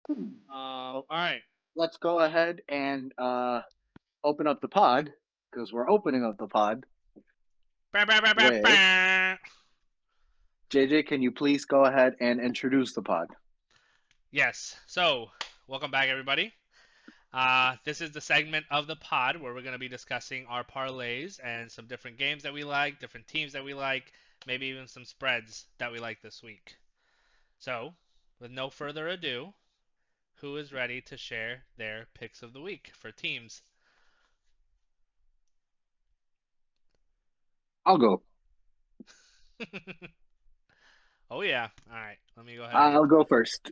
All Well, right. let's go ahead and open up the pod because we're opening up the pod Bah, bah, bah, bah, with bah. JJ. Can you please go ahead and introduce the pod? Yes. So, welcome back, everybody. This is the segment of the pod where we're going to be discussing our parlays and some different games that we like, different teams that we like, maybe even some spreads that we like this week. So, with no further ado, who is ready to share their picks of the week for teams? I'll go. Oh, yeah. All right. Let me go ahead and. I'll go first.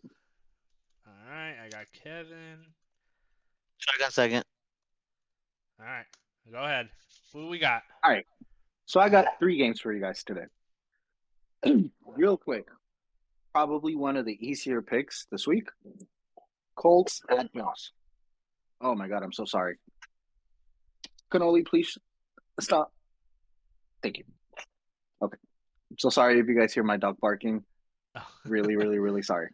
All right. I got Kevin. Second, second. All right. Go ahead. Who we got? All right. So I got three games for you guys today. Real quick. Probably one of the easier picks this week. Colts at Bills. Oh my god, I'm so sorry. Canoli, please stop. Thank you. Okay. I'm so sorry if you guys hear my dog barking. Oh. Really, really, really sorry.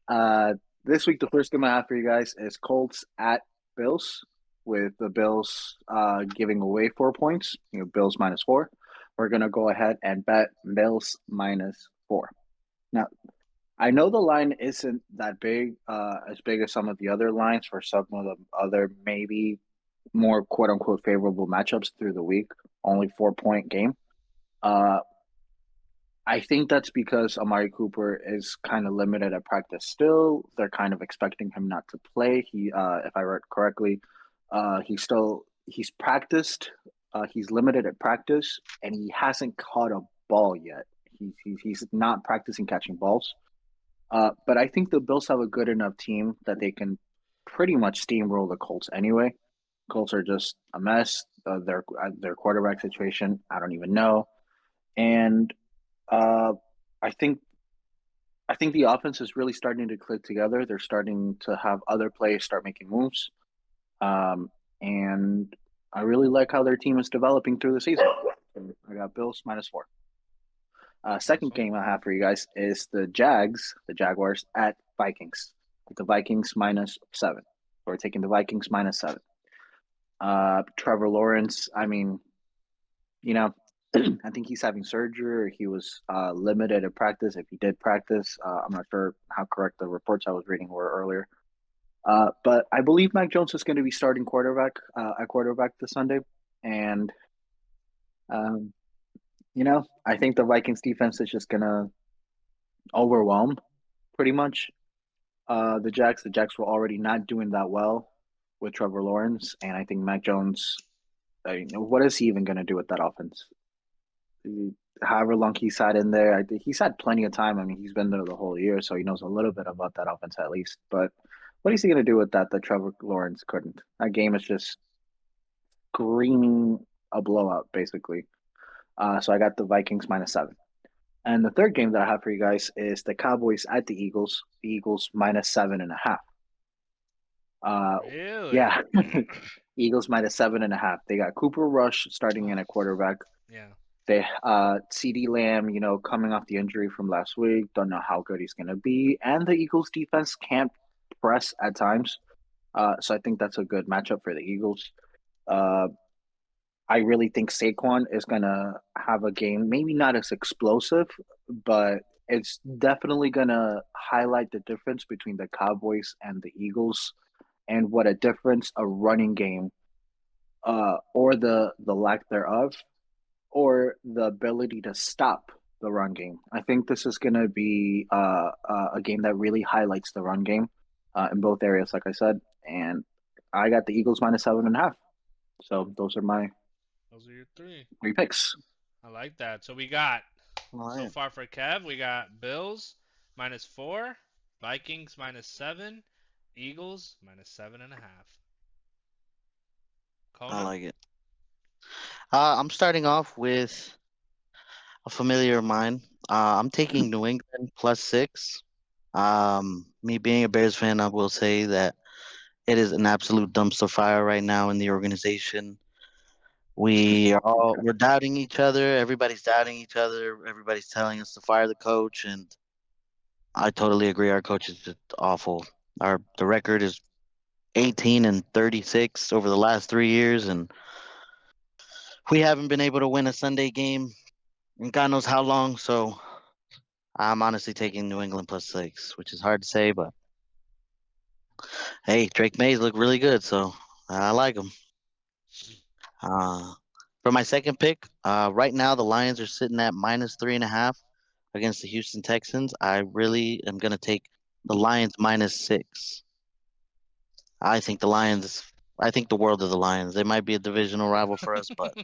Uh, this week, the first game I have for you guys is Colts at Bills, with the Bills giving away 4 points. Bills minus four. We're gonna go ahead and bet Bills minus four. Now, I know the line isn't that big, as big as some of the other lines for some of the other maybe more quote unquote favorable matchups through the week. Only 4 point game. Uh, I think that's because Amari Cooper is kind of limited at practice still. They're kind of expecting him not to play. If I read correctly, he's practiced. He's limited at practice, and he hasn't caught a ball yet. He's not practicing catching balls. But I think the Bills have a good enough team that they can pretty much steamroll the Colts anyway. Colts are just a mess. Their quarterback situation, I don't even know. And uh, I think I think the offense is really starting to click together. They're starting to have other players start making moves, and I really like how their team is developing through the season. I got Bills minus four. Second Awesome. game I have for you guys is the Jaguars at Vikings. The Vikings minus seven. We're taking the Vikings minus seven. Trevor Lawrence. I mean, you know, I think he's having surgery. Or he was limited at practice. If he did practice, I'm not sure how correct the reports I was reading were earlier. But I believe Mac Jones is going to be starting quarterback at quarterback this Sunday, and um, I think the Vikings defense is just going to overwhelm pretty much the Jacks. The Jacks were already not doing that well with Trevor Lawrence, and I think Mac Jones. What is he even going to do with that offense? However long he's had in there, I think he's had plenty of time. I mean, he's been there the whole year, so he knows a little bit about that offense at least. But what is he going to do with that Trevor Lawrence couldn't? That game is just screaming a blowout, basically. So I got the Vikings minus seven. And the third game that I have for you guys is the Cowboys at the Eagles. The Eagles minus 7.5. Uh, Really? yeah, Eagles minus 7.5. They got Cooper Rush starting in Oh, at quarterback. yeah. They CD Lamb, coming off the injury from last week, don't know how good he's going to be, and the Eagles defense can't press at times. So I think that's a good matchup for the Eagles. Uh, I really think Saquon is going to have a game, maybe not as explosive, but it's definitely going to highlight the difference between the Cowboys and the Eagles, and what a difference a running game, or the lack thereof, or the ability to stop the run game. I think this is going to be a game that really highlights the run game in both areas, like I said. And I got the Eagles minus 7.5. So those are my Those are your three. three picks. I like that. So we got All so right. far for Kev, we got Bills minus four, Vikings minus seven, Eagles minus 7.5. I Kona? like it. I'm starting off with a familiar of mine. I'm taking New England plus six. Me being a Bears fan, I will say that it is an absolute dumpster fire right now in the organization. We're doubting each other. Everybody's doubting each other. Everybody's telling us to fire the coach, and I totally agree. Our coach is just awful. The record is 18-36 over the last 3 years, and we haven't been able to win a Sunday game in God knows how long. So I'm honestly taking New England plus 6, which is hard to say, but hey, Drake Mays look really good, so I like him. Uh, for my second pick, right now the Lions are sitting at -3.5 against the Houston Texans. I really am going to take the Lions -6. I think the Lions. I think the world of the Lions. They might be a divisional rival for us, but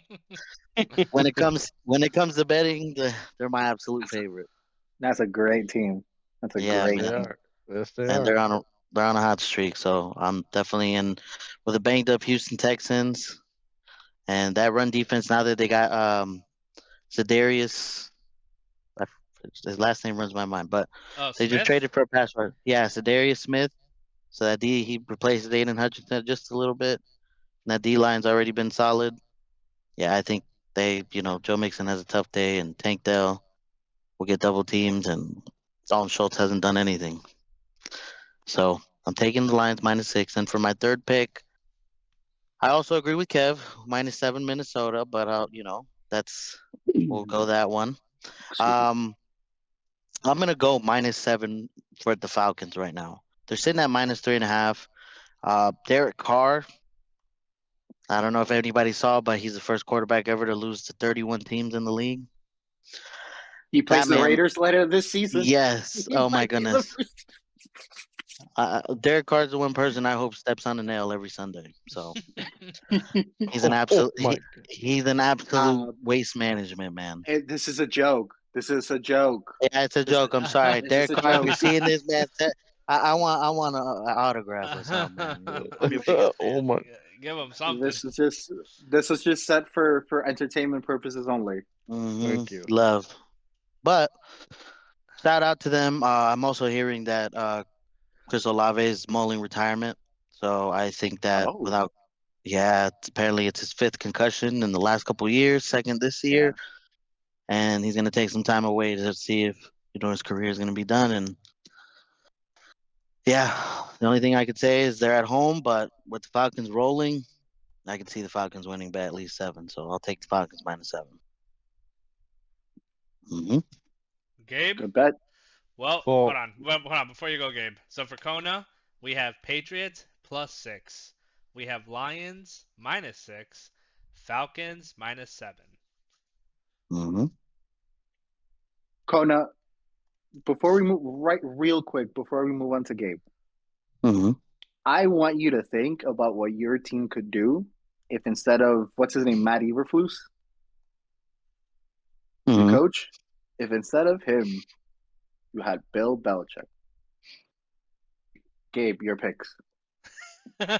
when it comes to betting, they're my absolute favorite. That's a great team. That's a Yeah, Yes, great they man, team. are. Yes, they and are. they're on a hot streak. So I'm definitely in with the banged up Houston Texans and that run defense. Now that they got Zedarius, I f- his last name runs my mind, but Oh, they just Smith. traded for a pass rusher. Yeah, Zedarius Smith. So that D he replaces Aiden Hutchinson just a little bit. And that D line's already been solid. Yeah, I think Joe Mixon has a tough day, and Tank Dell will get double teamed, and Dalton Schultz hasn't done anything. So I'm taking the Lions -6. And for my third pick, I also agree with Kev, -7 Minnesota, but that's we'll go that one. Excuse me. Um, I'm gonna go -7 for the Falcons right now. They're sitting at -3.5. Derek Carr, I don't know if anybody saw, but he's the first quarterback ever to lose to 31 teams in the league. He That plays the man, Raiders later this season. yes. He Oh my might be the goodness. first. Derek Carr's the one person I hope steps on a nail every Sunday. So he's an Oh absolute my he's an absolute Uh, waste management man. this is a joke. This is a joke. Yeah, it's a This joke. I'm sorry, this is Derek a Carr. If you're joke. seeing this, man, I want an autograph or something, man. I'm your god. biggest Oh fan. my. Give him something. This is just this is just set for entertainment purposes only. Thank you. Love, but shout out to them. I'm also hearing that Chris Olave is mulling retirement, so I think that Oh, without yeah, apparently it's his fifth concussion in the last couple of years, second this year, yeah. and he's gonna take some time away to see if his career is gonna be done. And yeah, the only thing I could say is they're at home, but with the Falcons rolling, I can see the Falcons winning by at least 7. So I'll take the Falcons -7. Hmm. Gabe. Good bet. Well, hold Well, on. Hold on. Before you go, Gabe. So for Kona, we have Patriots +6. We have Lions -6. Falcons -7. Hmm. Kona, before we move right real quick, before we move on to Gabe, Hmm. I want you to think about what your team could do if instead of what's his name, Matt Eberflus, your Hmm. coach, if instead of him you had Bill Belichick. Gabe, your picks.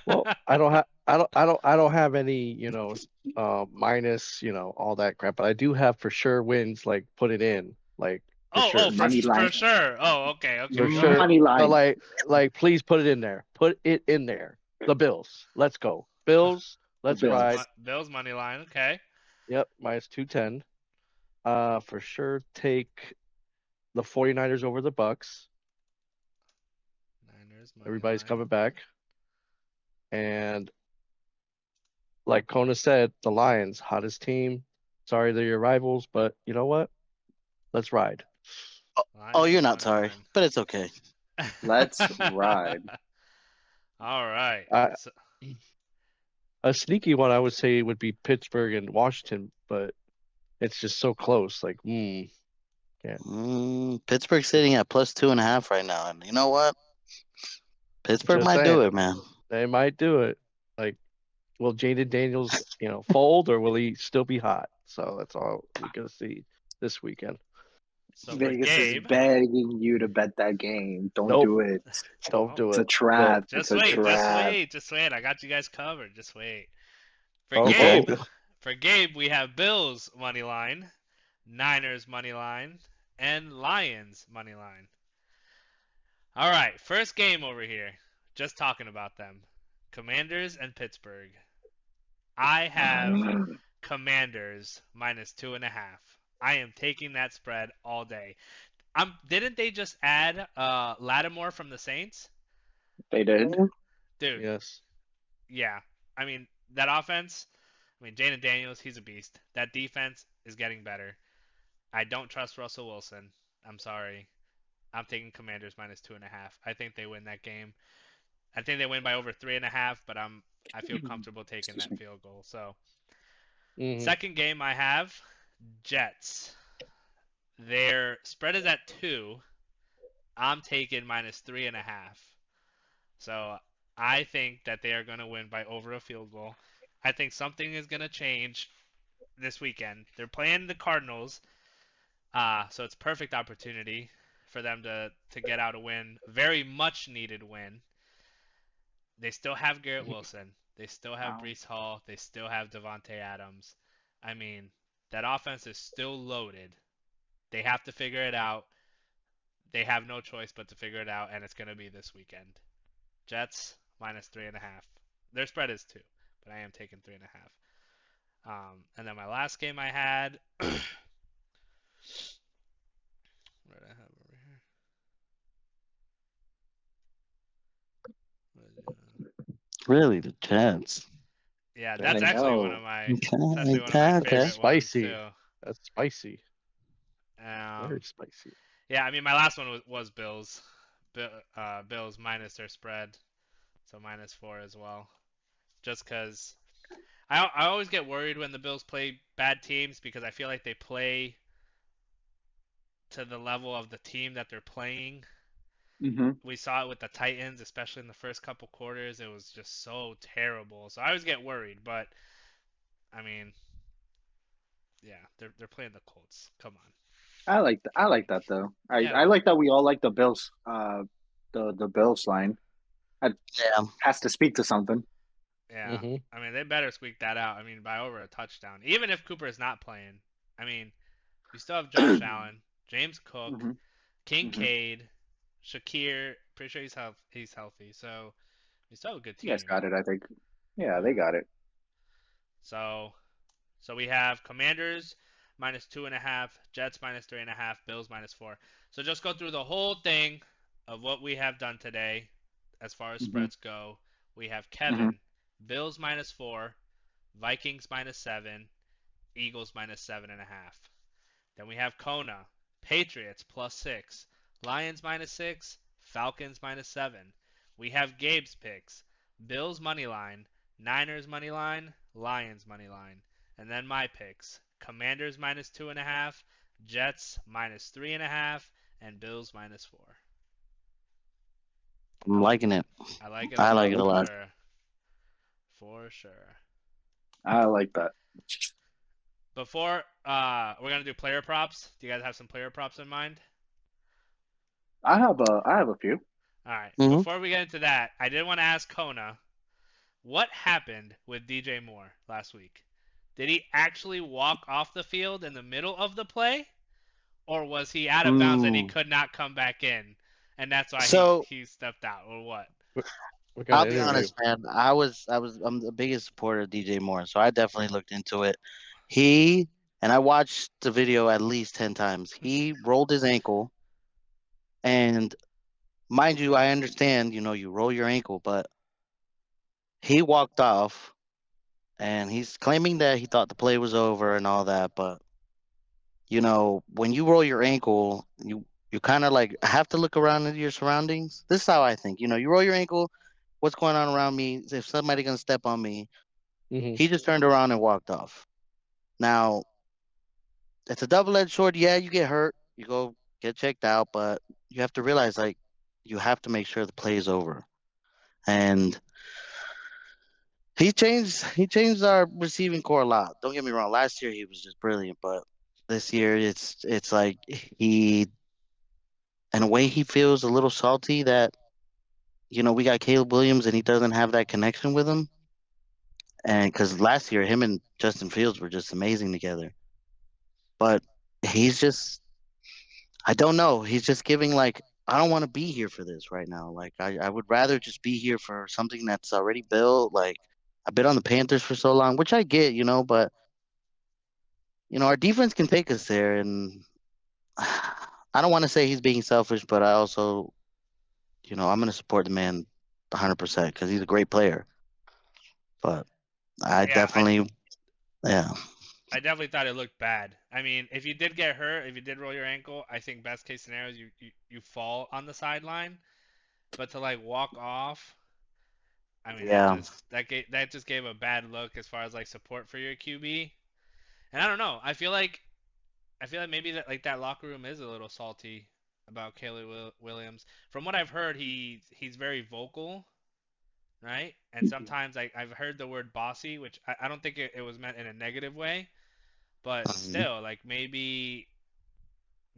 well, I don't have, I don't have any, minus, all that crap. But I do have for sure wins. Like put it in, like for Oh, sure, Money for line. sure. Oh, okay, for okay. Go sure. ahead. Money But line. like, please put it in there. Put it in there. The Bills. Let's go. Bills. The Let's ride. Bills. Bills money line. Okay. Yep, -210. For sure take the 49ers over the Bucks. Niners money Everybody's line. coming back. And like Kona said, the Lions, hottest team. Sorry they're your rivals, but you know what? Let's ride. Oh, you're Lions not money sorry, line. but it's okay. Let's ride. All right. I, So, a sneaky one I would say would be Pittsburgh and Washington, but it's just so close. Like, can't. Pittsburgh's sitting at +2.5 right now, and you know what? Pittsburgh Just might do saying, it, man. they might do it. Like, will Jaden Daniels, fold or will he still be hot? So that's all we gotta see this weekend. so for Vegas is Gabe. begging you to bet that game. Don't Nope, do it. don't Oh, do It's a it. Nope. trap. It's just a wait, just trap. wait, just wait. I got you guys covered. Just wait. For Okay. Gabe, we have Bills money line, Niners money line, and Lions money line. All right, first game over here. Just talking about them. Commanders and Pittsburgh. I have Commanders -2.5. I am taking that spread all day. Didn't they just add Lattimore from the Saints? They did. Dude. Yes. Yeah. I mean, that offense. I mean, Jaden Daniels, he's a beast. That defense is getting better. I don't trust Russell Wilson. I'm sorry. I'm taking Commanders minus 2.5. I think they win that game. I think they win by over 3.5, but I feel comfortable taking Excuse that me. field goal. So Hmm. second game I have Jets. Their spread is at 2. I'm taking minus 3.5. So I think that they are going to win by over a field goal. I think something is going to change this weekend. They're playing the Cardinals, so it's perfect opportunity for them to get out a win. Very much needed win. They still have Garrett Wilson. They still have Wow. Brees Hall. They still have Devontae Adams. I mean, that offense is still loaded. They have to figure it out. They have no choice but to figure it out, and it's going to be this weekend. Jets minus 3.5. Their spread is 2, but I am taking 3.5. And then my last game I had. What did I have over here? Really, the Jets. Yeah, I that's Damn. actually one know. of my Okay, that's actually one of my okay, That's okay. favorite ones spicy. too. That's spicy. Very Um, spicy. yeah, I mean my last one was Bills. Bills minus their spread, so minus 4 as well. Just because I always get worried when the Bills play bad teams because I feel like they play to the level of the team that they're playing. Mm-hmm. We saw it with the Titans, especially in the first couple quarters. It was just so terrible. So I always get worried, but I mean, yeah, they're playing the Colts. Come on. I like that though. I Yeah, like that we all like the Bills. The Bills line. That Yeah. has to speak to something. yeah. Hmm. I mean, they better squeak that out. I mean, by over a touchdown. Even if Cooper is not playing. I mean, you still have Josh Allen, James Cook, Mm-hmm. Mm-hmm. Kincaid, Shakir. Pretty sure he's healthy. So you still have a good You guys team. got it. I think. Yeah, they Yeah. got it. So So we have Commanders minus 2.5, Jets minus 3.5, Bills minus 4. So just go through the whole thing of what we have done today as far as Mm-hmm. spreads go. We have Mm-hmm. Kevin, Bills minus 4, Vikings minus 7, Eagles minus 7.5. Then we have Kona, Patriots plus 6, Lions minus 6, Falcons minus 7. We have Gabe's picks, Bills money line, Niners money line, Lions money line. And then my picks, Commanders minus 2.5, Jets minus 3.5, and Bills minus 4. I'm liking it. I like it a I lot like it a for Mm-hmm. lot. sure. For sure. I like that. Before we're gonna do player props. Do you guys have some player props in mind? I have a few. All right. Hmm. Before we get into that, I did want to ask Kona, what happened with DJ Moore last week? Did he actually walk off the field in the middle of the play, or was he out of bounds and he Mm. could not come back in, and that's why So he stepped out, or what? What, what kind I'll of be interview? honest, man. I'm the biggest supporter of DJ Moore, so I definitely looked into it. He and I watched the video at least 10 times. He rolled his ankle, and mind you, I understand. You roll your ankle, but he walked off, and he's claiming that he thought the play was over and all that. But when you roll your ankle, you kind of like have to look around at your surroundings. This is how I think. You roll your ankle. What's going on around me? If somebody gonna step on me, Hmm. he just turned around and walked off. Now, it's a double-edged sword. Yeah, you get hurt, you go get checked out, but you have to realize like you have to make sure the play is over. And he changed our receiving core a lot. Don't get me wrong. Last year he was just brilliant, but this year it's like he in a way he feels a little salty that we got Caleb Williams and he doesn't have that connection with him. And because last year him and Justin Fields were just amazing together, but he's just I don't know. He's just giving like I don't want to be here for this right now. Like I would rather just be here for something that's already built. Like I've been on the Panthers for so long, which I get, but our defense can take us there, and I don't want to say he's being selfish, but I also, I'm going to support the man 100% because he's a great player. But I Yeah, definitely, yeah, I definitely thought it looked bad. I mean, if you did get hurt, if you did roll your ankle, I think best case scenario is you fall on the sideline. But to like walk off, I mean yeah. that just gave a bad look as far as like support for your QB. And I don't know. I feel like maybe that like that locker room is a little salty about Caleb Williams. From what I've heard, he's very vocal, right? And sometimes I've heard the word bossy, which I don't think it was meant in a negative way, but Mhm. still, like maybe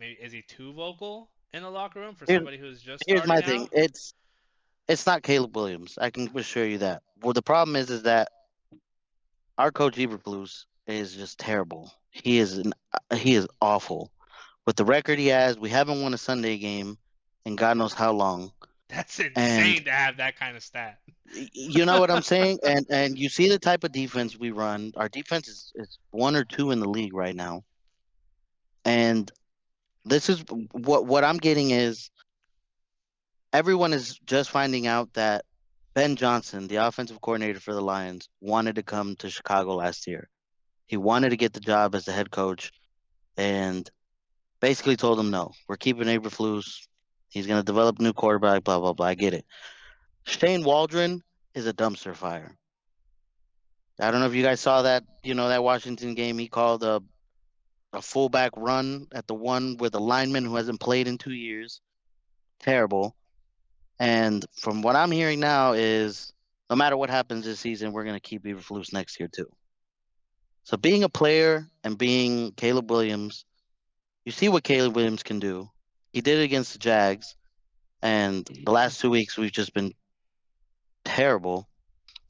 is he too vocal in the locker room for Here, somebody who's just here's my starting thing. out? It's not Caleb Williams. I can assure you that. Well, the problem is that our coach Eberflus is just terrible. He is awful. With the record he has, we haven't won a Sunday game in God knows how long. That's And insane to have that kind of stat. you know what I'm saying? And you see the type of defense we run. Our defense is one or two in the league right now. And this is what I'm getting is everyone is just finding out that Ben Johnson, the offensive coordinator for the Lions, wanted to come to Chicago last year. He wanted to get the job as the head coach and basically told him no. We're keeping Eberflus. He's going to develop a new quarterback, blah, blah, blah. I get it. Shane Waldron is a dumpster fire. I don't know if you guys saw that, that Washington game. He called a fullback run at the one with a lineman who hasn't played in 2 years. Terrible. And from what I'm hearing now is no matter what happens this season, we're going to keep Eberflus next year too. So being a player and being Caleb Williams, you see what Caleb Williams can do. He did it against the Jags, and the last 2 weeks we've just been terrible.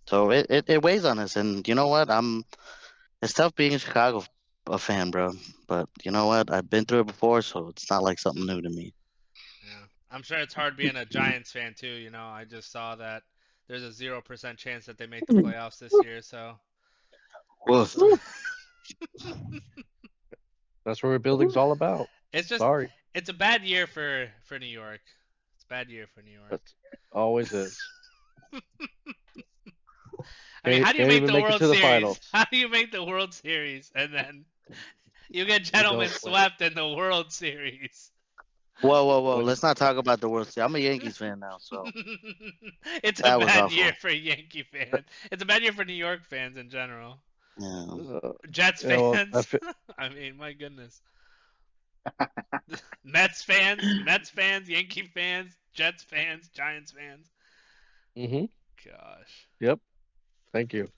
So it weighs on us. And you know what? It's tough being a Chicago a fan, bro. But you know what? I've been through it before, so it's not like something new to me. Yeah, I'm sure it's hard being a Giants fan too. You know, I just saw that there's a 0% chance that they make the playoffs this year. So Woof. That's what rebuilding's all about. it's just Sorry, it's a bad year for New York. It's a bad year for New York. but always is. I mean, how do you Can't make even the make it World to the Series? finals. How do you make the World Series and then you get You gentlemen don't win. swept in the World Series? Whoa, whoa, whoa! When Let's not talk about the World Series. I'm a Yankees fan now, so It's a that was bad year awful. for Yankee fans. It's a bad year for New York fans in general. Yeah. Jets yeah, well, fans. I mean, my goodness. Mets fans, Yankee fans, Jets fans, Giants fans. mm-hmm. Gosh. Yep. Thank you.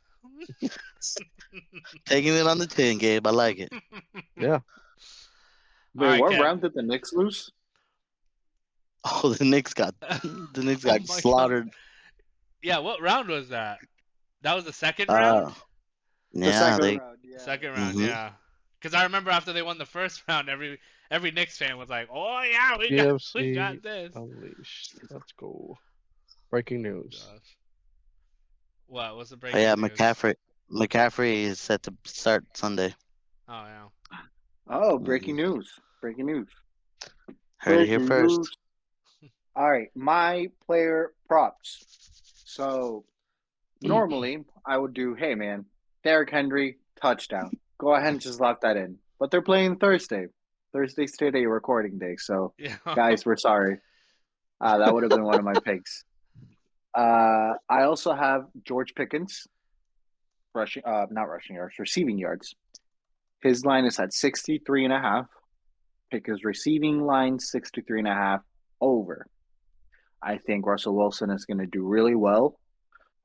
Taking it on the chin, Gabe. I like it. Yeah. All Wait, right, what Kev. round did the Knicks lose? Oh, the Knicks got Oh my god. slaughtered. Yeah, what round was that? That was the second round? Uh, The yeah, second they. round, yeah. Second round, Hmm. yeah. Because I remember after they won the first round, every Knicks fan was like, "Oh yeah, we GFC got this." Unleashed. Let's go. Breaking Oh news. gosh. What? What's the Oh, yeah, breaking news? McCaffrey is set to start Sunday. Oh yeah. Oh, Hmm. breaking news. Breaking news. Heard it here Breaking news. first. All right, my player props. So normally I would do, hey man, Derrick Henry, touchdown. Go ahead and just lock that in. But they're playing Thursday. Thursday's today recording day. So Yeah. guys, we're sorry. That would have been one of my picks. I also have George Pickens rushing, not rushing yards, receiving yards. His line is at 63 and a half. Pick his receiving line 63 and a half over. I think Russell Wilson is going to do really well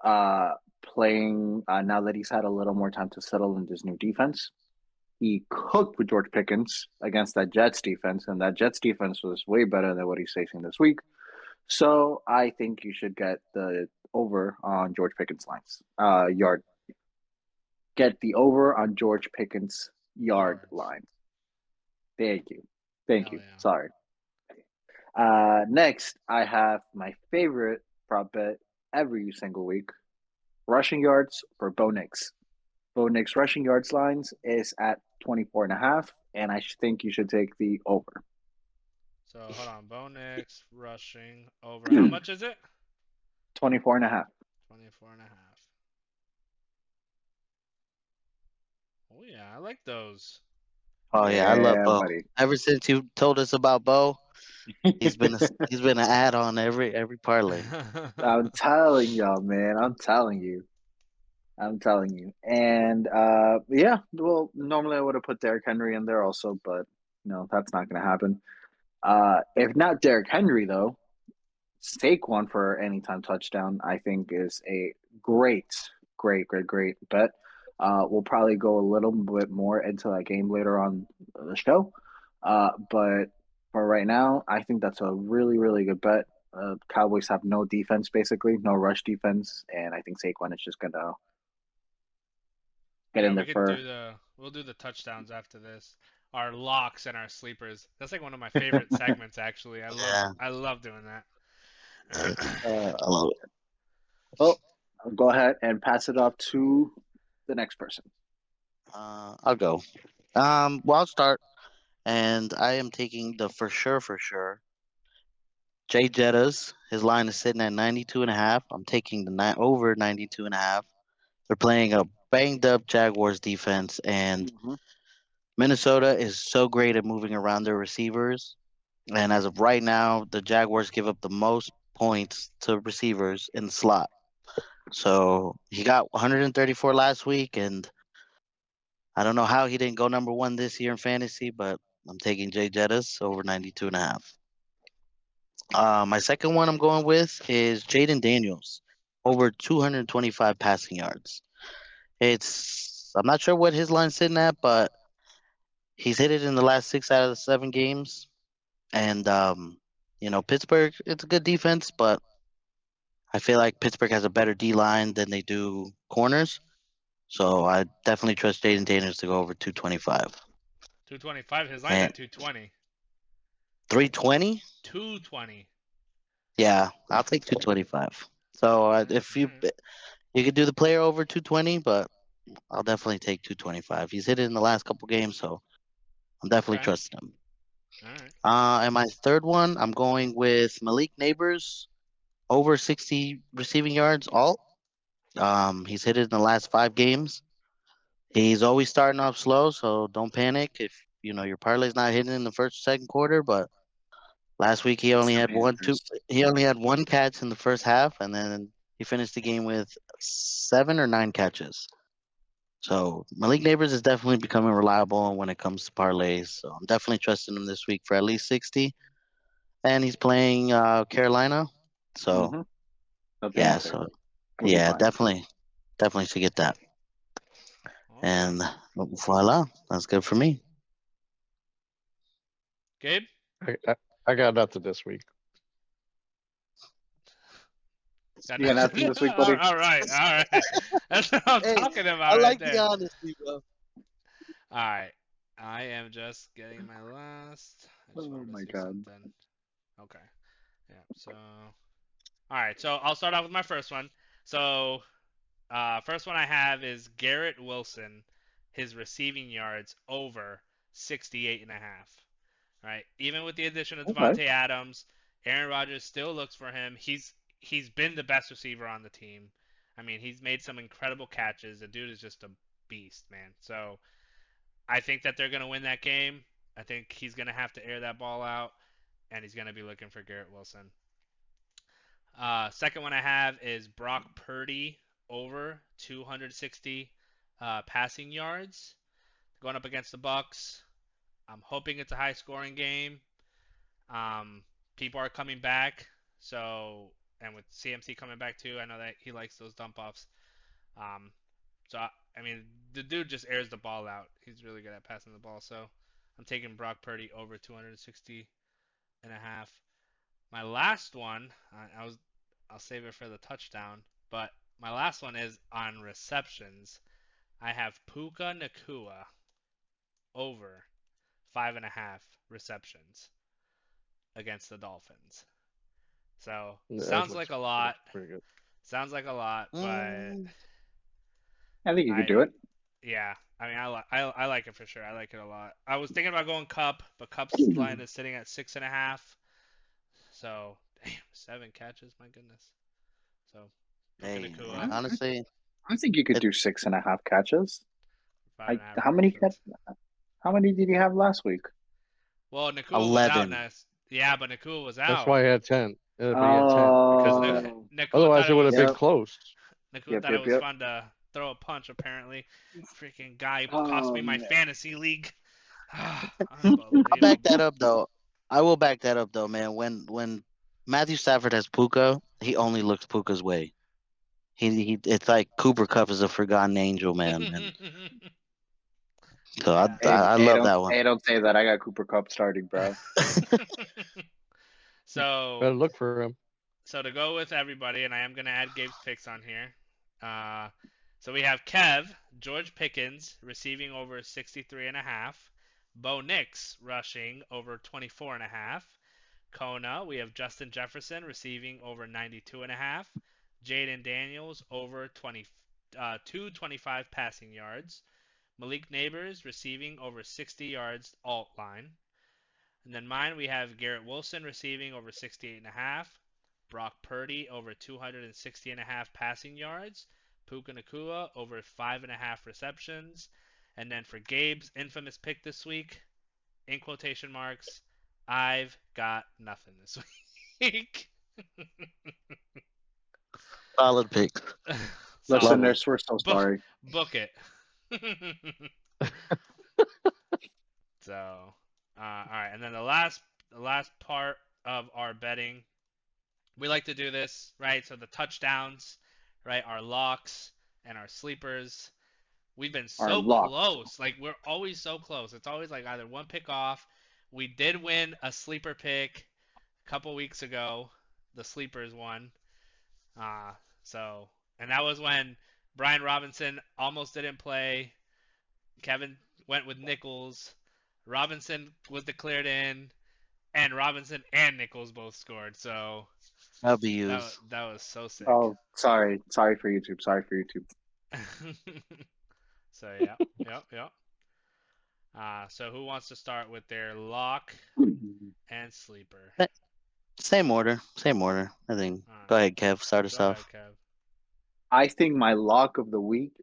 uh, playing now that he's had a little more time to settle in this new defense. He cooked with George Pickens against that Jets defense, and that Jets defense was way better than what he's facing this week. So I think you should get the over on George Pickens' lines. Yard. Get the over on George Pickens' yard Yards. lines. Thank you. Thank Hell you. yeah. Sorry. Next, I have my favorite prop bet every single week: rushing yards for Bo Nix. Bo Nix rushing yards lines is at 24 and a half, and I think you should take the over. So hold on. Bo Nix rushing over. How much is it? 24.5. 24 and a half. Oh yeah, I like those. Oh yeah, I love Yeah, Bo. buddy. Ever since you told us about Bo, he's been an add on every parlay. I'm telling y'all, man. I'm telling you. I'm telling you. And yeah, well, normally I would have put Derrick Henry in there also, but no, that's not going to happen. If not Derrick Henry, though, Saquon for anytime touchdown, I think is a great, great bet. We'll probably go a little bit more into that game later on the show. But for right now, I think that's a really good bet. Cowboys have no defense, basically, no rush defense, and I think Saquon is just gonna get Yeah, in we there could for. do we'll do the touchdowns after this. Our locks and our sleepers. That's like one of my favorite segments actually. Yeah, I love doing yeah, that. I love it. Well, I'll go ahead and pass it off to the next person. I'll go. Well, I'll start, and I am taking the for sure. Jay Jettas, his line is sitting at 92.5. I'm taking the over 92.5. They're playing a banged up Jaguars defense, and Hmm. Minnesota is so great at moving around their receivers. And as of right now, the Jaguars give up the most points to receivers in the slot. So he got 134 last week, and I don't know how he didn't go number one this year in fantasy, but I'm taking Jay Jettas over 92.5. My second one I'm going with is Jaden Daniels over 225 passing yards. I'm not sure what his line's sitting at, but he's hit it in the last 6 out of the 7 games. And Pittsburgh, it's a good defense, but I feel like Pittsburgh has a better D line than they do corners. So I definitely trust Jaden Daniels to go over 225. 225. His line's And at 220. 320? 220. Yeah, I'll take 225. So if All right. you could do the player over 220, but I'll definitely take 225. He's hit it in the last couple games, so I'm definitely Okay. trusting him. All right. And my third one, I'm going with Malik Neighbors over 60 receiving yards. All he's hit it in the last 5 games. He's always starting off slow, so don't panic if your parlay's not hitting in the first or second quarter. But last week he It's only the had one two. Panthers. He only had one catch in the first half, and then he finished the game with 7 or 9 catches. So Malik Neighbors is definitely becoming reliable when it comes to parlays. So I'm definitely trusting him this week for at least 60. And he's playing Carolina. So Hmm. They'll be yeah, answered. so We'll be yeah, fine. definitely should get that. All right. And voila, that's good for me. Gabe? I, I, I got nothing this week. Got You got nothing? nothing this week, buddy? All right. All right. That's what I'm Hey, talking I about right like the there. honesty, bro. All right. I am just getting my last. I just Oh wanted to my see god. something. Okay. Yeah. So, all right. So I'll start off with my first one. So, first one I have is Garrett Wilson, his receiving yards over 68 and a half. Right. Even with the addition of Okay. Devontae Adams, Aaron Rodgers still looks for him. He's been the best receiver on the team. I mean, he's made some incredible catches. The dude is just a beast, man. So I think that they're gonna win that game. I think he's gonna have to air that ball out, and he's gonna be looking for Garrett Wilson. Second one I have is Brock Purdy over 260 passing yards going up against the Bucks. I'm hoping it's a high scoring game. Um, People are coming back, so and with CMC coming back too, I know that he likes those dump offs. Um, so I mean, the dude just airs the ball out. He's really good at passing the ball. So I'm taking Brock Purdy over 260 and a half. My last one, I'll save it for the touchdown, but my last one is on receptions. I have Puka Nakua over 5.5 receptions against the Dolphins. So That sounds like looks a that lot. looks pretty good. Sounds like a lot, but Mm, I think you could do I it. yeah. I mean, I like it for sure. I like it a lot. I was thinking about going Cup, but Cup's line is sitting at 6.5. So damn, 7 catches. My goodness. So Puka Hey, Nakua honestly, I think you could it do 6.5 catches. for 5.5 How many receptions. how many did you have last week? Well, Nakua was out 11. next. Yeah, but Nakua was That's out why he had 10. But he had 10 because of because that. Oh, Nakua thought Otherwise, it it would have was been yep, close. Nakua yep, thought it yep, was yep. fun to throw a punch. Apparently, freaking guy cost Oh me my man. fantasy league. I'll back that Unbelievable. up though. I will back that up though, man. When Matthew Stafford has Puka, he only looks Puka's way. He it's like Cooper Cup is a forgotten angel, man. And so I Yeah. I, Hey, I love that one. don't say that. I got Cooper Cup starting, bro. so Better look for him. so to go with everybody, and I am gonna add Gabe's picks on here. Uh, so we have Kev, George Pickens receiving over 63 and a half. Bo Nix rushing over 24 and a half. Kona, we have Justin Jefferson receiving over 92 and a half. Jaden Daniels over 225 passing yards. Malik Neighbors receiving over 60 yards alt line. And then mine, we have Garrett Wilson receiving over 68 and a half. Brock Purdy over 260 and a half passing yards. Puka Nakua over 5.5 receptions. And then for Gabe's infamous pick this week, in quotation marks, I've got nothing this week. Solid pick. So Love them. Listeners, we're so book sorry. book it. So all right, and then the last part of our betting, we like to do this, right? So the touchdowns, right? Our locks and our sleepers. We've been Are so locked. close. Like we're always so close. It's always like either one pick off. We did win a sleeper pick a couple weeks ago. The sleepers won. Uh so and that was when Brian Robinson almost didn't play. Kevin went with Nichols. Robinson was declared in, and Robinson and Nichols both scored. So that WUs. that was so sick. Oh, sorry. Sorry for YouTube. Sorry for YouTube. So yeah, yep, yep. So who wants to start with their lock and sleeper? Same order. Same order. I think. Go ahead, Kev. Start Go us ahead, off. Kev. I think my lock of the week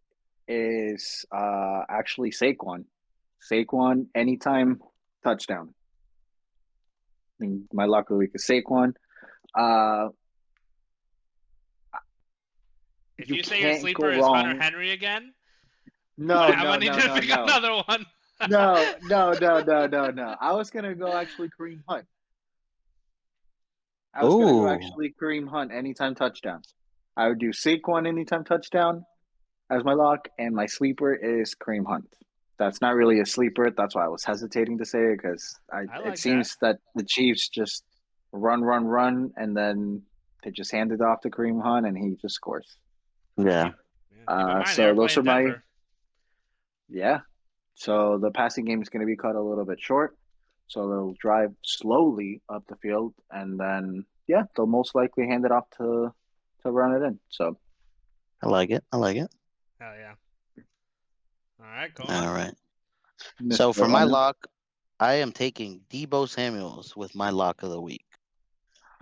is actually Saquon. Saquon anytime touchdown. I mean, my lock of the week is Saquon. Uh, If you you say your can't go sleeper is Hunter wrong. Henry again, No, I'm no, gonna need no, to no, pick no, another one. no, no, no, no, no, no. I was gonna go actually Kareem Hunt. I was gonna go Ooh, actually Kareem Hunt anytime touchdown. I would do Saquon anytime touchdown as my lock, and my sleeper is Kareem Hunt. That's not really a sleeper. That's why I was hesitating to say it because I it like that. seems that the Chiefs just run, run, run, and then they just hand it off to Kareem Hunt and he just scores. yeah. Yeah. Keep in mind they So are those playing are my Denver. yeah. So the passing game is going to be cut a little bit short. So they'll drive slowly up the field, and then yeah, they'll most likely hand it off to run it in. So I like it. I like it. Hell yeah. All right, Kona. All right. So Mr. for my Owner, lock, I am taking Debo Samuels with my lock of the week.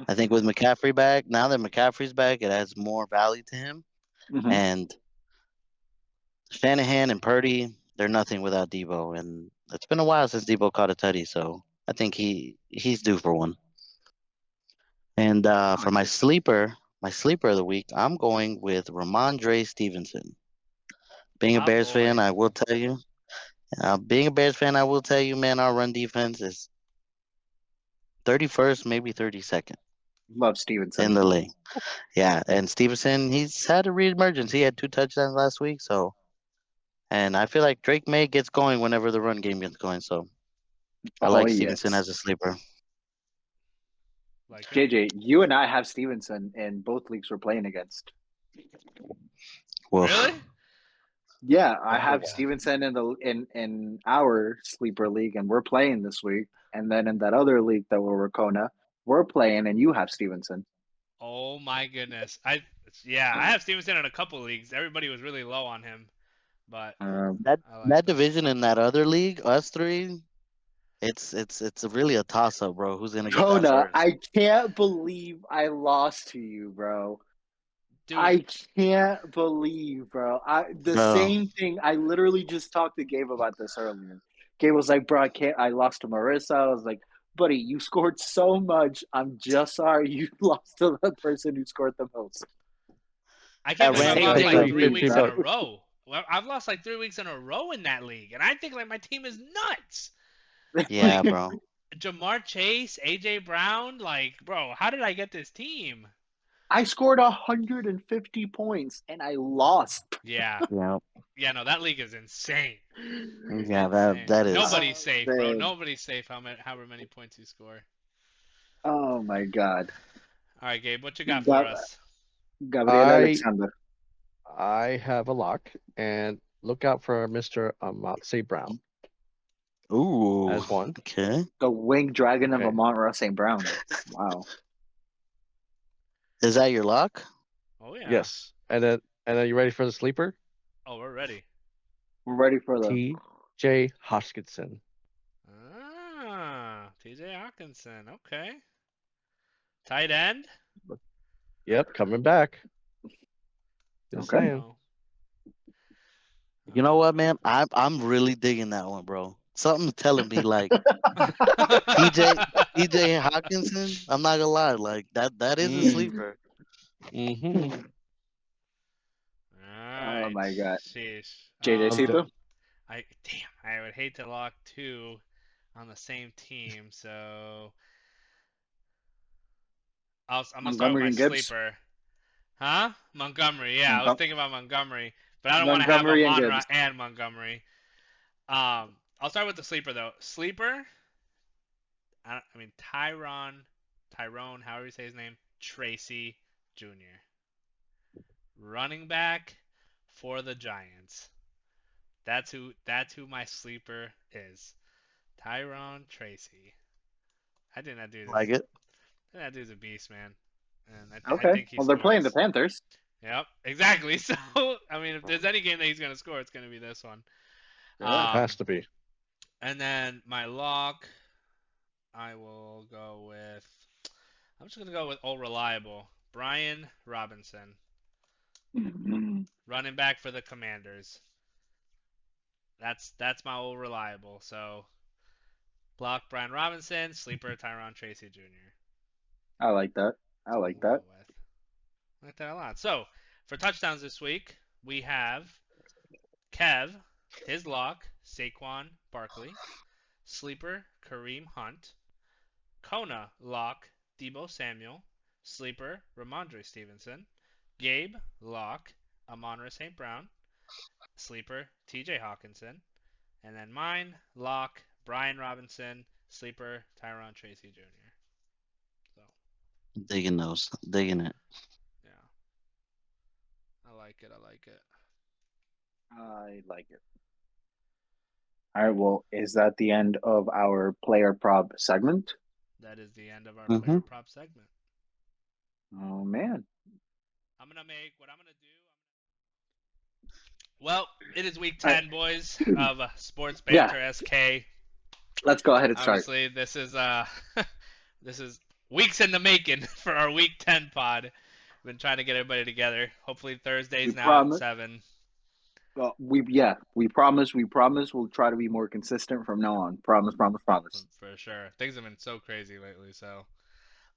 I think with McCaffrey back, now that McCaffrey's back, it adds more value to him. mm-hmm. And Shanahan and Purdy, they're nothing without Debo. And it's been a while since Debo caught a tutty, so I think he's due for one. And for my sleeper of the week, I'm going with Ramondre Stevenson. Being a My Bears fan, boy. I will tell you. Being a Bears fan, I will tell you, man, our run defense is 31st, maybe 32nd Love in Stevenson. the league. Yeah, and Stevenson, he's had a reemergence. He had 2 touchdowns last week, so and I feel like Drake May gets going whenever the run game gets going. So I Oh like Stevenson yes, as a sleeper. Like it. JJ, you and I have Stevenson in both leagues we're playing against. Really? Woof. Yeah, I Oh have yeah. Stevenson in our sleeper league, and we're playing this week. And then in that other league that we're Racona, we're playing, and you have Stevenson. Oh my goodness. I have Stevenson in a couple leagues. Everybody was really low on him, but That I like that them. division in that other league, us three, it's really a toss up, bro. Who's gonna get that Kona, first? I can't believe I lost to you, bro. dude. I can't believe, bro. The Bro. same thing. I literally just talked to Gabe about this earlier. Gabe was like, "Bro, I can't. I lost to Marissa." I was like, "Buddy, you scored so much. I'm just sorry you lost to the person who scored the most." I can't That believe I've random lost Same like pick for up. 3 weeks you, in bro. a row. Well, I've lost like 3 weeks in a row in that league, and I think like my team is nuts. Yeah, Like bro. Jamar Chase, AJ Brown, like, bro, how did I get this team? I scored 150 points and I lost. Yeah, Yeah. yeah, no, that league is insane, Yeah, that insane. that is. Nobody's safe, bro. Man. Nobody's safe. However many points you score. Oh my God. All right, Gabe, what you got for Ga- us? Gabriel I Alexander. I have a lock, and look out for Mr. Amatse Brown Ooh. as one. Okay. The winged dragon of Okay. Amon Ross St. Brown. Wow. Is that your lock? Oh yeah. Yes. And then you ready for the sleeper? Oh, we're ready. We're ready for the. T.J. Hoskinson. TJ Hawkinson. Okay. Tight end. Yep, coming back. Just Okay. saying. Oh. You know what, man? I'm really digging that one, bro. Something's telling me like TJ Hawkinson. I'm not gonna lie, like that is a Mm. sleeper. Mm-hmm. Oh Alright. my God. Sheesh. JJ Sipo? I would hate to lock two on the same team, so I'm gonna start with Montgomery my and Gibbs? sleeper. Huh? Montgomery. Yeah, I was Montgom- thinking about Montgomery, but I don't want to have Montgomery and Amon-Ra Gibbs. and Montgomery. I'll start with the sleeper though. Sleeper. I mean Tyrone, however you say his name, Tracy Jr. Running back for the Giants. That's who my sleeper is. Tyrone Tracy. I think that dude Like is it. that dude's a beast, man. And I Okay. think he Well, they're playing the scores. Panthers. Yep, exactly. So I mean, if there's any game that he's gonna score, it's gonna be this one. Yeah. Has to be. And then my lock, I will go with. I'm just gonna go with old reliable Brian Robinson, Mhm. running back for the Commanders. That's my old reliable. So block Brian Robinson, sleeper Tyron Tracy Jr. I like that. I That's what like we'll that. go with. I like that a lot. So for touchdowns this week, we have Kev, his lock, Saquon Barkley, sleeper Kareem Hunt, Kona lock, Debo Samuel, sleeper Ramondre Stevenson, Gabe lock, Amon-Ra St. Brown, sleeper TJ Hawkinson, and then mine lock, Brian Robinson, sleeper Tyron Tracy Jr. So Digging those. Digging it. yeah, I like it. I like it. I like it. All right. Well, is that the end of our player prop segment? That is the end of our Mm-hmm. player prop segment. Oh, man. I'm gonna make what I'm gonna do. Well, it is week All 10, boys, right. of Sports Yeah. Banter SK. Let's go ahead and start. Obviously, this is this is weeks in the making for our week 10 pod. We've been trying to get everybody together. Hopefully We Thursdays now at promise. 7. We promise. We promise. We'll try to be more consistent from now on. Promise. Promise. Promise. For sure. Things have been so crazy lately, so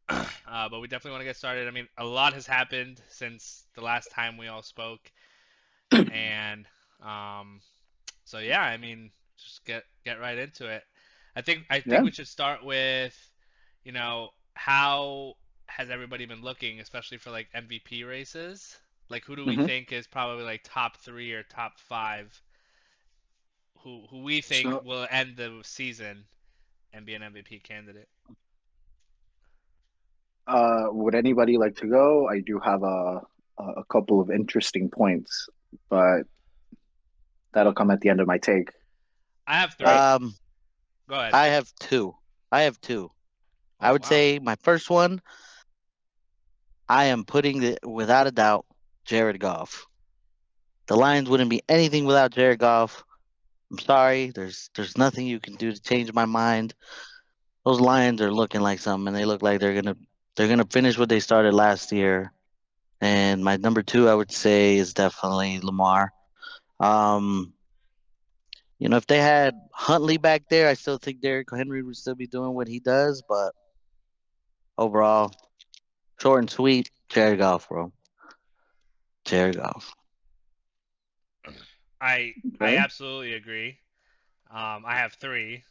but we definitely want to get started. I mean, a lot has happened since the last time we all spoke, and so yeah, I mean, just get right into it. I think Yeah. we should start with, how has everybody been looking, especially for like MVP races? Like, who do we hmm think is probably like top 3 or top 5 who we think So, will end the season and be an MVP candidate? would anybody like to go? I do have a couple of interesting points, but that'll come at the end of my take. I have All right. 3. Go ahead. I have two. I have two. I Oh would wow. say my first one, I am putting the without a doubt, Jared Goff. The Lions wouldn't be anything without Jared Goff. I'm sorry. There's nothing you can do to change my mind. Those Lions are looking like something, and they look like they're gonna finish what they started last year, And my number two, I would say, is definitely Lamar. Um, if they had Huntley back there, I still think Derrick Henry would still be doing what he does. But overall, short and sweet, Jared Goff, bro. Jared Goff. I Okay. absolutely agree. I have three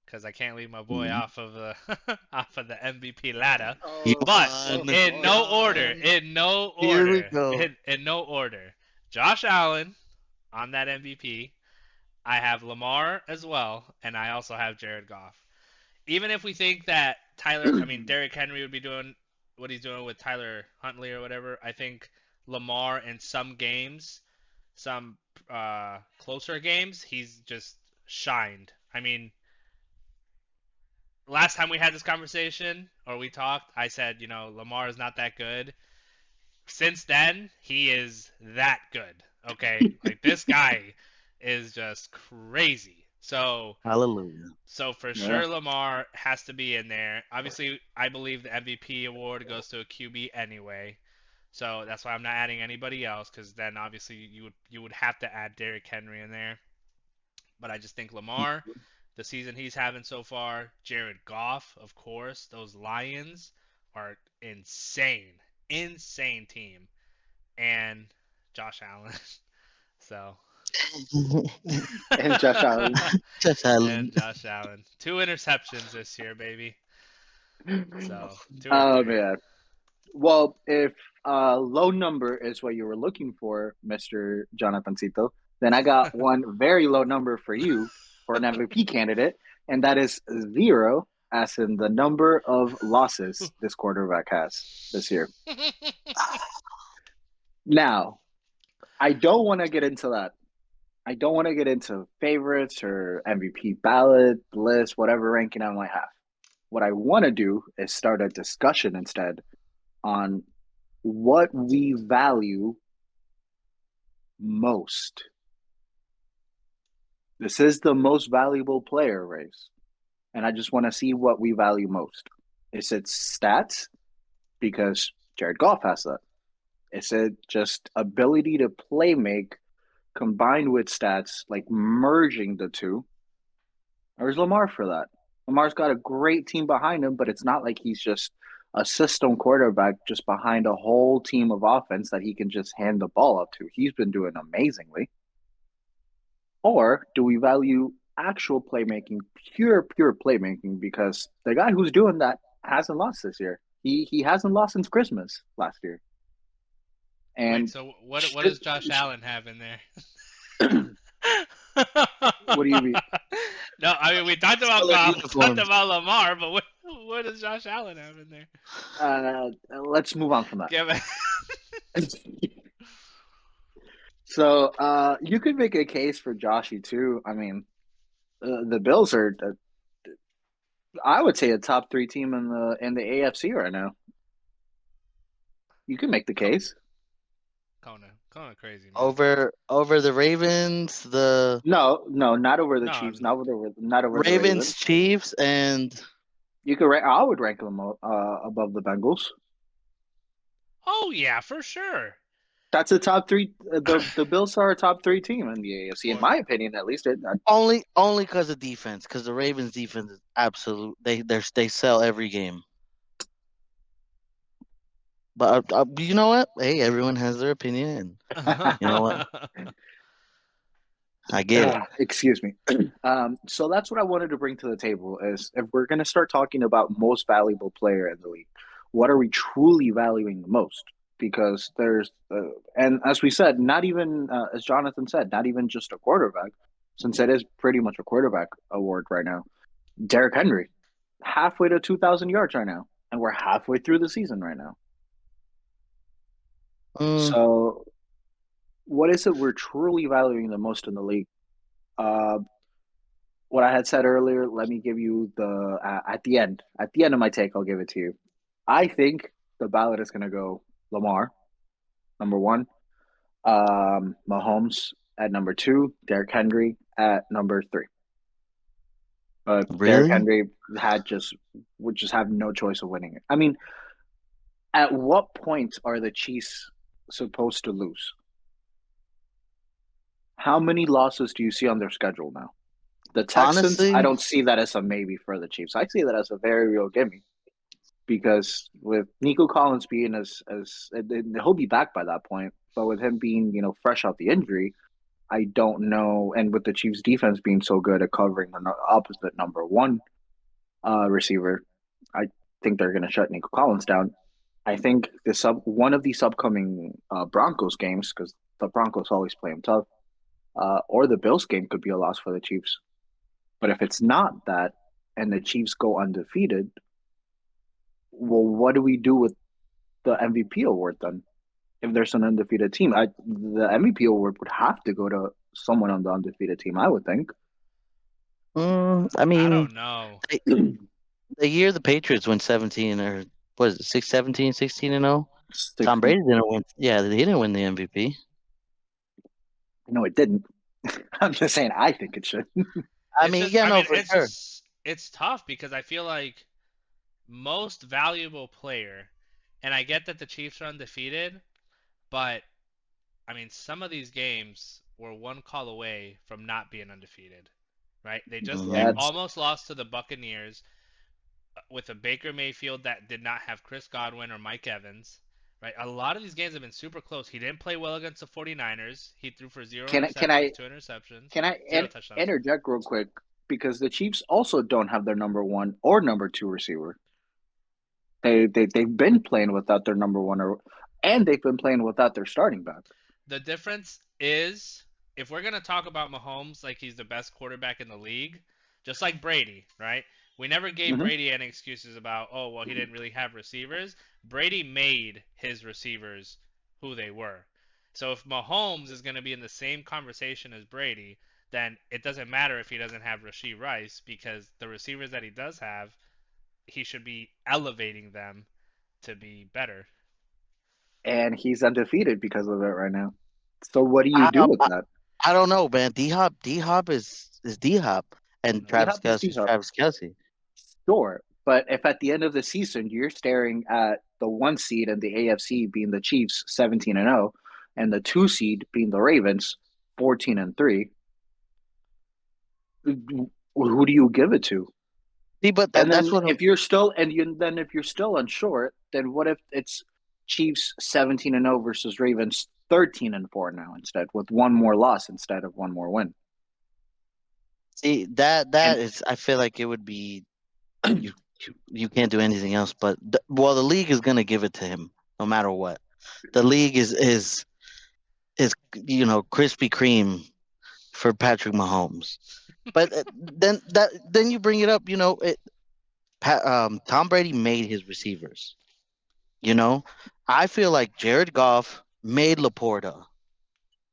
because I can't leave my boy Mhm. off of the off of the MVP ladder. Come But Oh on. in boy. no Come order, on. in no Here we order, go. in no order. Josh Allen on that MVP. I have Lamar as well, and I also have Jared Goff. Even if we think that Derrick Henry would be doing what he's doing with Tyler Huntley or whatever, I think Lamar in some games, some closer games, he's just shined. I mean, last time we had this conversation or we talked, I said, Lamar is not that good. Since then, he is that good. Okay, like this guy is just crazy. Hallelujah. So for Yeah. sure, Lamar has to be in there. Obviously, I believe the MVP award goes to a QB anyway. So that's why I'm not adding anybody else, because then obviously you would have to add Derrick Henry in there. But I just think Lamar, the season he's having so far, Jared Goff, of course, those Lions are insane, insane team, and Josh Allen. So And Josh Allen. Just Allen. and Josh Allen, two interceptions this year, baby. So two or Oh three. man. Well, if low number is what you were looking for, Mr. Jonathancito, then I got one very low number for you for an MVP candidate, and that is 0, as in the number of losses this quarterback has this year. Now, I don't want to get into that. I don't want to get into favorites or MVP ballot, list, whatever ranking I might have. What I want to do is start a discussion instead on what we value most. This is the most valuable player race, and I just want to see what we value most. Is it stats? Because Jared Goff has that. Is it just ability to play make combined with stats, like merging the two? Or is Lamar for that? Lamar's got a great team behind him, but it's not like he's just a system quarterback just behind a whole team of offense that he can just hand the ball up to. He's been doing amazingly. Or do we value actual playmaking, pure playmaking? Because the guy who's doing that hasn't lost this year. He hasn't lost since Christmas last year. Wait, And so what should, does Josh Allen have in there? what do you mean? No, I mean we talked about Color Goff, we talked uniforms. about Lamar, but what does Josh Allen have in there? Let's move on from that. Give it. So you could make a case for Joshy too. I mean, the Bills are, I would say, a top three team in the AFC right now. You can make the case. Kona crazy man. Over the Ravens, the No, not over the No. Chiefs, not over the Ravens, Ravens. Chiefs, and You could rank. I would rank them above the Bengals. Oh yeah, for sure. That's a top three. The Bills are a top three team in the AFC, in For my opinion, at least. only because of defense. Because the Ravens defense is absolute. They sell every game. But you know what? Hey, everyone has their opinion, and you know what? I get it. Excuse me. So that's what I wanted to bring to the table is if we're going to start talking about most valuable player in the league, what are we truly valuing the most? Because and as we said, not even, as Jonathan said, not even just a quarterback, since it is pretty much a quarterback award right now. Derrick Henry, halfway to 2,000 yards right now, and we're halfway through the season right now. Mm, So, what is it we're truly valuing the most in the league? Uh, what I had said earlier, let me give you the at the end. At the end of my take, I'll give it to you. I think the ballot is going to go Lamar, number one, Mahomes at number two, Derrick Henry at number three. But Derrick really? Henry would just have no choice of winning it. I mean, At what point are the Chiefs supposed to lose? How many losses do you see on their schedule now? The Texans, I Honestly, don't see that as a maybe for the Chiefs. I see that as a very real gimme because with Nico Collins being as he'll be back by that point, but with him being fresh out the injury, I don't know. And with the Chiefs' defense being so good at covering the opposite number one receiver, I think they're going to shut Nico Collins down. I think one of these upcoming Broncos games, because the Broncos always play them tough, or the Bills game could be a loss for the Chiefs. But if it's not that, and the Chiefs go undefeated, well, what do we do with the MVP award then? If there's an undefeated team, the MVP award would have to go to someone on the undefeated team, I would think. I I mean, don't know. the year the Patriots went 17 or was it 17, 16-0? Tom 16. Brady didn't win. Yeah, he didn't win the MVP. No, it didn't. I'm just saying I think it should. I It's mean, just yeah, I no, mean for sure. it's tough because I feel like most valuable player, and I get that the Chiefs are undefeated, but I mean some of these games were one call away from not being undefeated, right? They Yeah, Hmm. it's almost lost to the Buccaneers with a Baker Mayfield that did not have Chris Godwin or Mike Evans. Right? A lot of these games have been super close. He didn't play well against the 49ers. He threw for zero can I can interceptions, I two interceptions, can I zero touchdowns. interject real quick because the Chiefs also don't have their number one or number two receiver. They've been playing without their number one and they've been playing without their starting back. The difference is if we're gonna talk about Mahomes like he's the best quarterback in the league, just like Brady, right? We never gave Mm-hmm. Brady any excuses about, oh well, he didn't really have receivers. Brady made his receivers who they were. So if Mahomes is gonna be in the same conversation as Brady, then it doesn't matter if he doesn't have Rashee Rice because the receivers that he does have, he should be elevating them to be better. And he's undefeated because of it right now. So what do you I, do with I, that? I don't know, man. D Hop is D Hop, and D Travis Hop is Kelsey D is Hop, Travis Kelsey. sure, but if at the end of the season you're staring at the one seed in the AFC being the Chiefs 17-0, and the two seed being the Ravens 14-3, who do you give it to? See, but And that's then what I'm. if you're still unsure, then what if it's Chiefs 17-0 versus Ravens 13-4 now instead, with one more loss instead of one more win? See, that And is. I feel like it would be you. You can't do anything else. But well, the league is gonna give it to him no matter what. The league is Krispy Kreme for Patrick Mahomes. But then you bring it up. Tom Brady made his receivers. You know, I feel like Jared Goff made Laporta.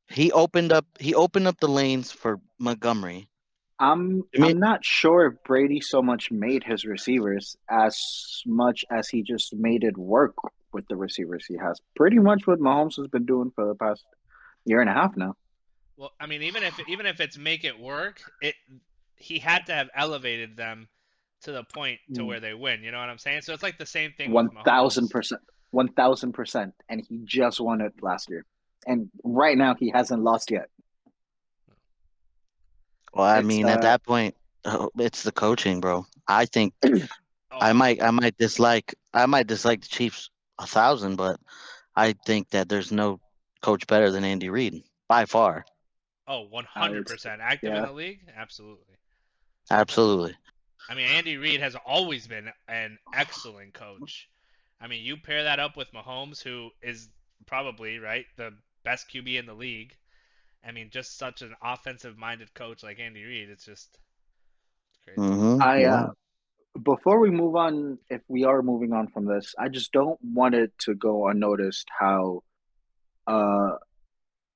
He opened up the lanes for Montgomery. I mean, I'm not sure if Brady so much made his receivers as much as he just made it work with the receivers he has. Pretty much what Mahomes has been doing for the past year and a half now. Well, I mean, even if it's make it work, it he had to have elevated them to the point to where they win. You know what I'm saying? So it's like the same thing with One thousand Mahomes. percent, 1,000%, and he just won it last year. And right now he hasn't lost yet. well, I It's mean, at that point, it's the coaching, bro. I think I Oh, might I might dislike the Chiefs 1,000, but I think that there's no coach better than Andy Reid by far. oh, I would, 100% active in yeah. the league? Absolutely. Absolutely. I mean, Andy Reid has always been an excellent coach. I mean, you pair that up with Mahomes, who is probably, right, the best QB in the league. I mean, just such an offensive minded coach like Andy Reid, it's just crazy. I Yeah. Before we move on, if we are moving on from this, I just don't want it to go unnoticed how uh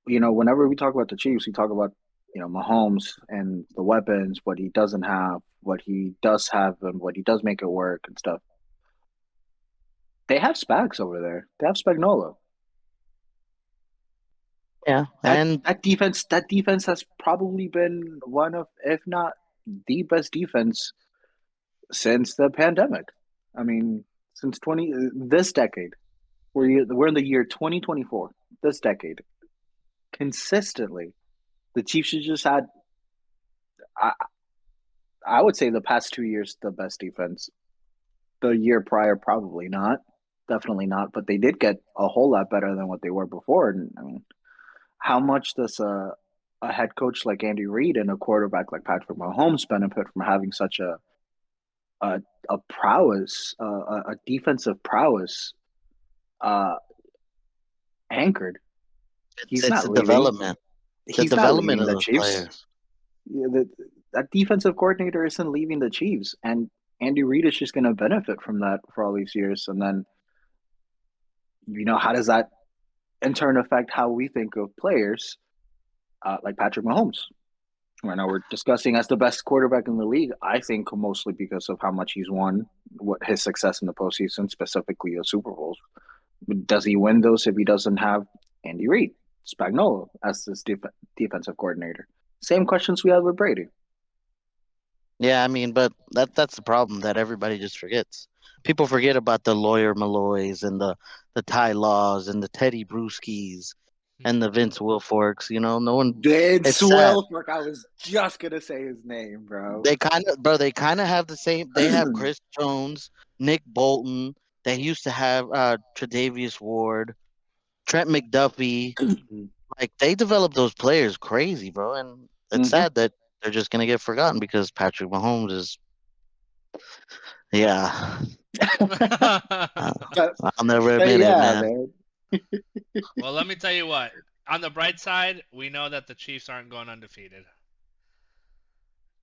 whenever we talk about the Chiefs, we talk about Mahomes and the weapons, what he doesn't have, what he does have, and what he does make it work and stuff. They have Spags over there. They have Spagnuolo. Yeah. That And that defense has probably been one of, if not the best defense since the pandemic. I mean, since 20 this decade. we're in the year 2024, this decade. Consistently, the Chiefs have just had, I, I would say, the past 2 years the best defense. The year prior, probably not, definitely not. But they did get a whole lot better than what they were before. And I mean, how much does a head coach like Andy Reid and a quarterback like Patrick Mahomes benefit from having such a, a prowess, a defensive prowess uh, anchored? He's It's not the leaving. development, the He's not development leaving of the those Chiefs. players. Yeah, that defensive coordinator isn't leaving the Chiefs, and Andy Reid is just going to benefit from that for all these years. And then, how does that in turn affect how we think of players like Patrick Mahomes? Right now, we're discussing as the best quarterback in the league. I think mostly because of how much he's won, what his success in the postseason, specifically the Super Bowls. Does he win those if he doesn't have Andy Reid, Spagnuolo as his defensive coordinator? Same questions we have with Brady. Yeah, I mean, but that's the problem that everybody just forgets. People forget about the lawyer Malloys and the Ty Laws and the Teddy Brewskis and the Vince Wilforks. No one. Vince It's sad. Wilfork. I was just gonna say his name, bro. They kind of have the same. They have Chris Jones, Nick Bolton. They used to have Tre'Davious Ward, Trent McDuffie. Like they developed those players crazy, bro. And it's Mm-hmm. sad that they're just gonna get forgotten because Patrick Mahomes is. Yeah, but, I'll never but admit it, yeah, man. man. Well, let me tell you what. On the bright side, we know that the Chiefs aren't going undefeated.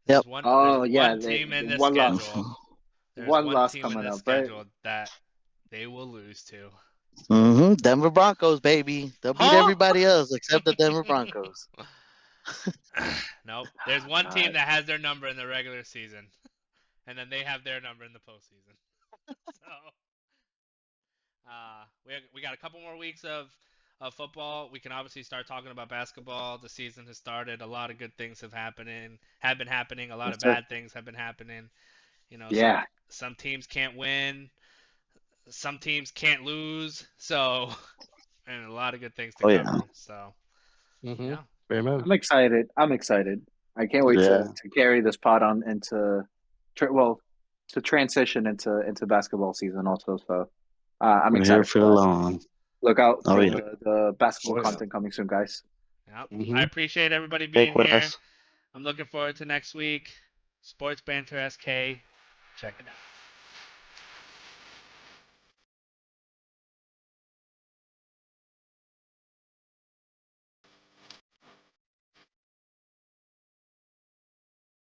Yep. There's Oh yeah, one team in this one loss, schedule. There's one one loss team in coming this up, right? schedule that they will lose to. Denver Broncos, baby. They'll beat Huh? everybody else except the Denver Broncos. Nope. There's one team God, that has their number in the regular season, and then they have their number in the postseason. So, we got a couple more weeks of football. We can obviously start talking about basketball. The season has started. A lot of good things have been happening. A lot yes, of sir. bad things have been happening. Yeah, Some teams can't win. Some teams can't lose. So, and a lot of good things to Oh yeah, cover. So, Mm-hmm. yeah. Amen. I'm excited. I'm excited. I can't wait yeah. to carry this pod on into, well, to transition into basketball season also. So I'm We're here excited for for the that. long. Look out Oh for yeah. the basketball Oh yeah. content coming soon, guys. Yep. I Mm-hmm. appreciate everybody Take being with here. us. I'm looking forward to next week. Sports Banter SK. Check it out.